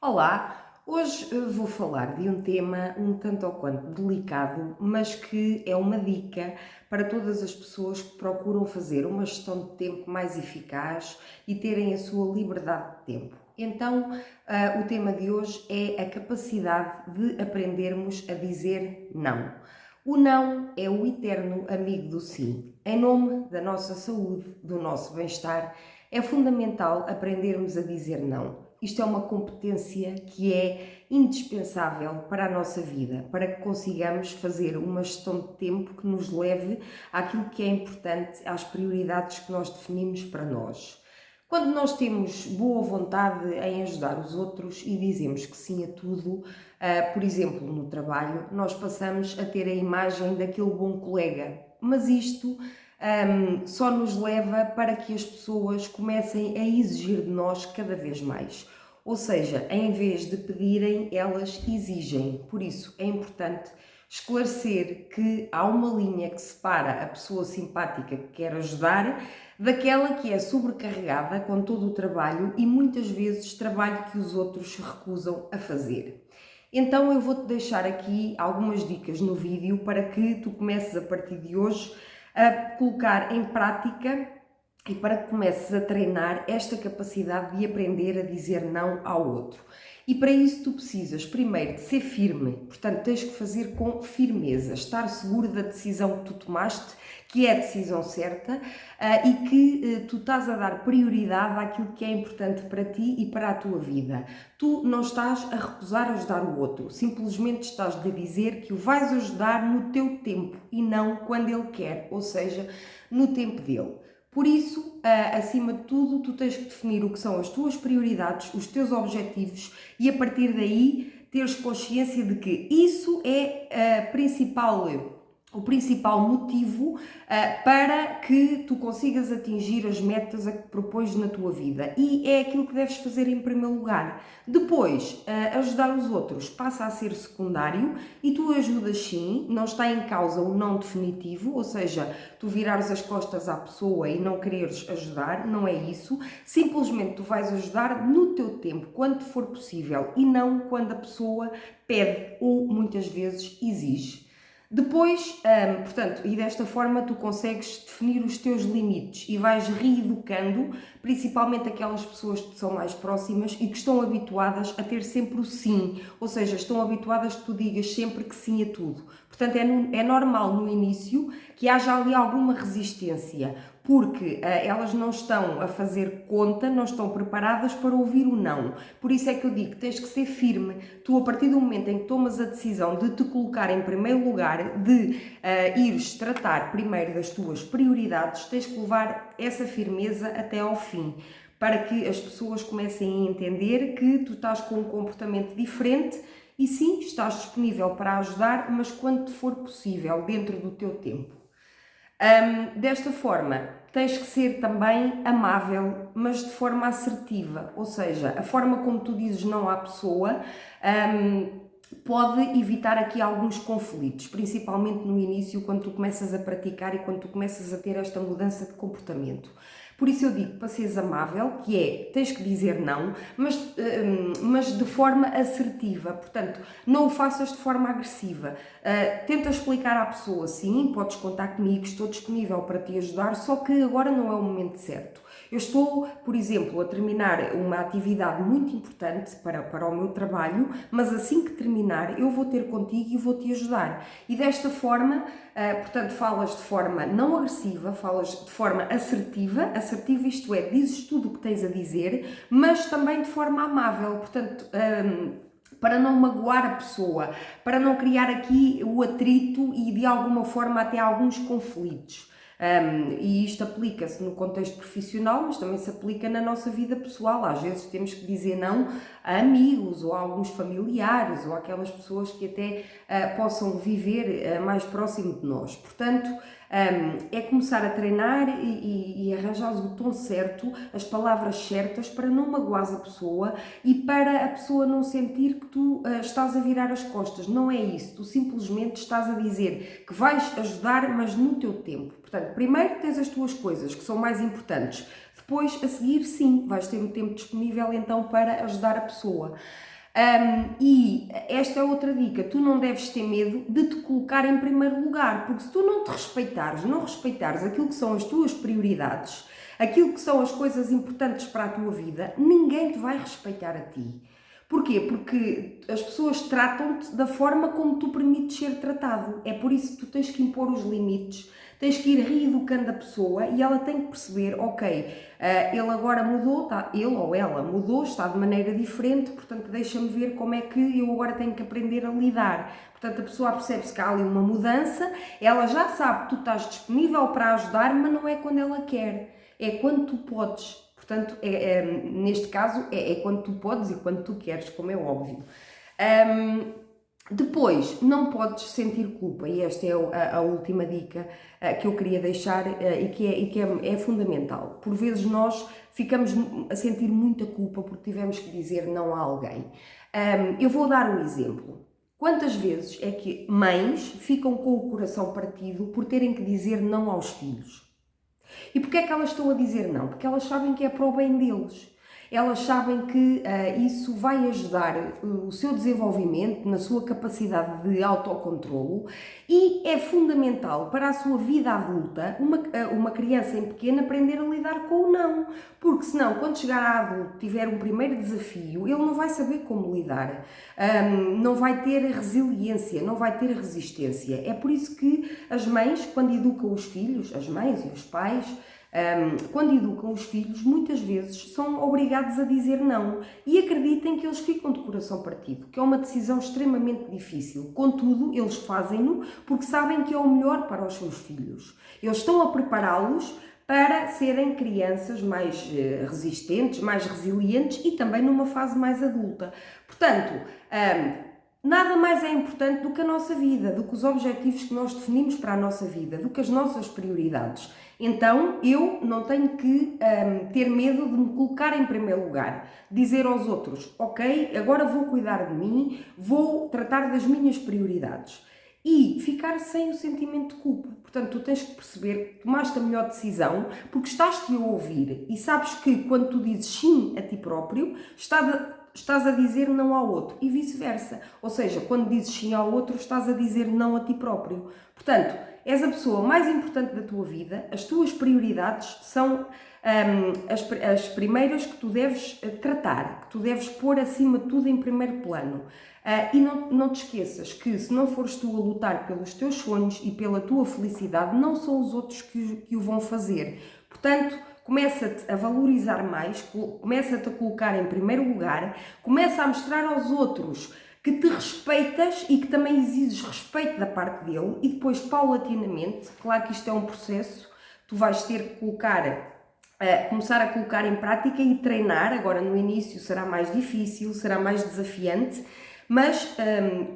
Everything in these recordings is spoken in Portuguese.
Olá, hoje vou falar de um tema um tanto ou quanto delicado, mas que é uma dica para todas as pessoas que procuram fazer uma gestão de tempo mais eficaz e terem a sua liberdade de tempo. Então, o tema de hoje é a capacidade de aprendermos a dizer não. O não é o eterno amigo do sim. Em nome da nossa saúde, do nosso bem-estar, é fundamental aprendermos a dizer não. Isto é uma competência que é indispensável para a nossa vida, para que consigamos fazer uma gestão de tempo que nos leve àquilo que é importante, às prioridades que nós definimos para nós. Quando nós temos boa vontade em ajudar os outros e dizemos que sim a tudo, por exemplo, no trabalho, nós passamos a ter a imagem daquele bom colega. Mas isto só nos leva para que as pessoas comecem a exigir de nós cada vez mais. Ou seja, em vez de pedirem, elas exigem. Por isso é importante esclarecer que há uma linha que separa a pessoa simpática que quer ajudar daquela que é sobrecarregada com todo o trabalho e muitas vezes trabalho que os outros se recusam a fazer. Então eu vou-te deixar aqui algumas dicas no vídeo para que tu comeces a partir de hoje a colocar em prática e para que comeces a treinar esta capacidade de aprender a dizer não ao outro. E para isso tu precisas primeiro de ser firme, portanto tens que fazer com firmeza, estar seguro da decisão que tu tomaste, que é a decisão certa e que tu estás a dar prioridade àquilo que é importante para ti e para a tua vida. Tu não estás a recusar ajudar o outro, simplesmente estás a dizer que o vais ajudar no teu tempo e não quando ele quer, ou seja, no tempo dele. Por isso, acima de tudo, tu tens que definir o que são as tuas prioridades, os teus objetivos e a partir daí teres consciência de que isso é o principal motivo para que tu consigas atingir as metas a que propões na tua vida e é aquilo que deves fazer em primeiro lugar. Depois, ajudar os outros passa a ser secundário e tu ajudas sim, não está em causa o não definitivo, ou seja, tu virares as costas à pessoa e não quereres ajudar, não é isso, simplesmente tu vais ajudar no teu tempo, quando for possível e não quando a pessoa pede ou muitas vezes exige. Depois, portanto, e desta forma tu consegues definir os teus limites e vais reeducando, principalmente aquelas pessoas que são mais próximas e que estão habituadas a ter sempre o sim, ou seja, estão habituadas que tu digas sempre que sim a tudo. Portanto, é normal no início que haja ali alguma resistência, porque elas não estão a fazer conta, não estão preparadas para ouvir o não. Por isso é que eu digo que tens que ser firme. Tu, a partir do momento em que tomas a decisão de te colocar em primeiro lugar, de ires tratar primeiro das tuas prioridades, tens que levar essa firmeza até ao fim, para que as pessoas comecem a entender que tu estás com um comportamento diferente e sim, estás disponível para ajudar, mas quando te for possível, dentro do teu tempo. Desta forma, tens que ser também amável, mas de forma assertiva, ou seja, a forma como tu dizes não à pessoa pode evitar aqui alguns conflitos, principalmente no início, quando tu começas a praticar e quando tu começas a ter esta mudança de comportamento. Por isso eu digo para seres amável, que é, tens que dizer não, mas de forma assertiva, portanto, não o faças de forma agressiva. Tenta explicar à pessoa, sim, podes contar comigo, estou disponível para te ajudar, só que agora não é o momento certo. Eu estou, por exemplo, a terminar uma atividade muito importante para o meu trabalho, mas assim que terminar eu vou ter contigo e vou te ajudar. E desta forma, portanto, falas de forma não agressiva, falas de forma assertiva, assertiva isto é, dizes tudo o que tens a dizer, mas também de forma amável, portanto, para não magoar a pessoa, para não criar aqui o atrito e de alguma forma até alguns conflitos. E isto aplica-se no contexto profissional, mas também se aplica na nossa vida pessoal. Às vezes temos que dizer não a amigos ou a alguns familiares ou àquelas pessoas que até possam viver mais próximo de nós. Portanto, é começar a treinar e arranjar o tom certo, as palavras certas para não magoares a pessoa e para a pessoa não sentir que tu estás a virar as costas. Não é isso, tu simplesmente estás a dizer que vais ajudar, mas no teu tempo. Portanto, primeiro tens as tuas coisas que são mais importantes, depois a seguir sim, vais ter o tempo disponível então para ajudar a pessoa. E esta é outra dica, tu não deves ter medo de te colocar em primeiro lugar, porque se tu não te respeitares, não respeitares aquilo que são as tuas prioridades, aquilo que são as coisas importantes para a tua vida, ninguém te vai respeitar a ti. Porquê? Porque as pessoas tratam-te da forma como tu permites ser tratado. É por isso que tu tens que impor os limites, tens que ir reeducando a pessoa e ela tem que perceber, ok, ele agora mudou, ele ou ela mudou, está de maneira diferente, portanto deixa-me ver como é que eu agora tenho que aprender a lidar. Portanto, a pessoa percebe-se que há ali uma mudança, ela já sabe que tu estás disponível para ajudar, mas não é quando ela quer, é quando tu podes. Portanto, neste caso, é quando tu podes e quando tu queres, como é óbvio. Depois, não podes sentir culpa, e esta é a última dica que eu queria deixar e que é fundamental. Por vezes nós ficamos a sentir muita culpa porque tivemos que dizer não a alguém. Eu vou dar um exemplo. Quantas vezes é que mães ficam com o coração partido por terem que dizer não aos filhos? E porquê é que elas estão a dizer não? Porque elas sabem que é para o bem deles. Elas sabem que isso vai ajudar o seu desenvolvimento, na sua capacidade de autocontrolo e é fundamental para a sua vida adulta uma criança em pequena aprender a lidar com o não. Porque senão, quando chegar a adulto, tiver um primeiro desafio, ele não vai saber como lidar, não vai ter resiliência, não vai ter resistência. É por isso que as mães, quando educam os filhos, as mães e os pais, quando educam os filhos, muitas vezes são obrigados a dizer não e acreditem que eles ficam de coração partido, que é uma decisão extremamente difícil. Contudo, eles fazem-no porque sabem que é o melhor para os seus filhos. Eles estão a prepará-los para serem crianças mais resistentes, mais resilientes e também numa fase mais adulta. Portanto, nada mais é importante do que a nossa vida, do que os objetivos que nós definimos para a nossa vida, do que as nossas prioridades. Então, eu não tenho que ter medo de me colocar em primeiro lugar. Dizer aos outros, ok, agora vou cuidar de mim, vou tratar das minhas prioridades. E ficar sem o sentimento de culpa. Portanto, tu tens que perceber que tomaste a melhor decisão porque estás-te a ouvir e sabes que quando tu dizes sim a ti próprio, estás a dizer não ao outro e vice-versa. Ou seja, quando dizes sim ao outro, estás a dizer não a ti próprio. Portanto, és a pessoa mais importante da tua vida, as tuas prioridades são as primeiras que tu deves tratar, que tu deves pôr acima de tudo em primeiro plano. E não te esqueças que se não fores tu a lutar pelos teus sonhos e pela tua felicidade, não são os outros que o vão fazer. Portanto, começa-te a valorizar mais, começa-te a colocar em primeiro lugar, começa a mostrar aos outros que te respeitas e que também exiges respeito da parte dele e depois, paulatinamente, claro que isto é um processo, tu vais ter que começar a colocar em prática e treinar. Agora no início será mais difícil, será mais desafiante, mas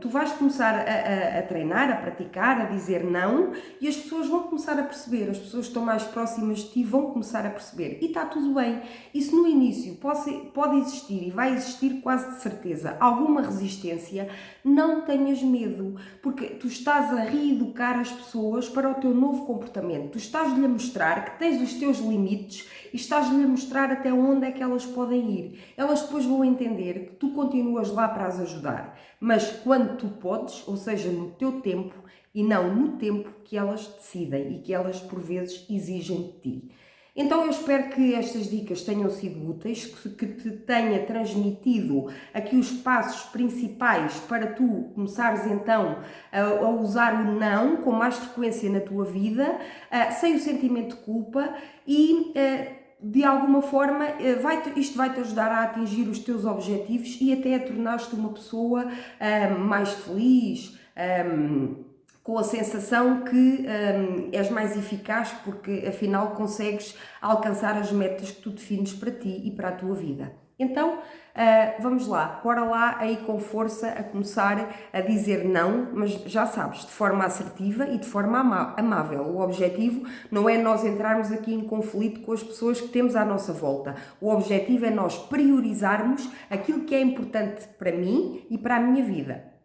tu vais começar a treinar, a praticar, a dizer não e as pessoas vão começar a perceber, as pessoas que estão mais próximas de ti vão começar a perceber e está tudo bem. Isso no início pode existir e vai existir quase de certeza alguma resistência, não tenhas medo, porque tu estás a reeducar as pessoas para o teu novo comportamento, tu estás-lhe a mostrar que tens os teus limites e estás-lhe a mostrar até onde é que elas podem ir. Elas depois vão entender que tu continuas lá para as ajudar, mas quando tu podes, ou seja, no teu tempo e não no tempo que elas decidem e que elas por vezes exigem de ti. Então eu espero que estas dicas tenham sido úteis, que te tenha transmitido aqui os passos principais para tu começares então a usar o não com mais frequência na tua vida, sem o sentimento de culpa e de alguma forma isto vai-te ajudar a atingir os teus objetivos e até a tornar-te uma pessoa mais feliz, com a sensação que és mais eficaz porque afinal consegues alcançar as metas que tu defines para ti e para a tua vida. Então, vamos lá, bora lá aí com força a começar a dizer não, mas já sabes, de forma assertiva e de forma amável. O objetivo não é nós entrarmos aqui em conflito com as pessoas que temos à nossa volta. O objetivo é nós priorizarmos aquilo que é importante para mim e para a minha vida.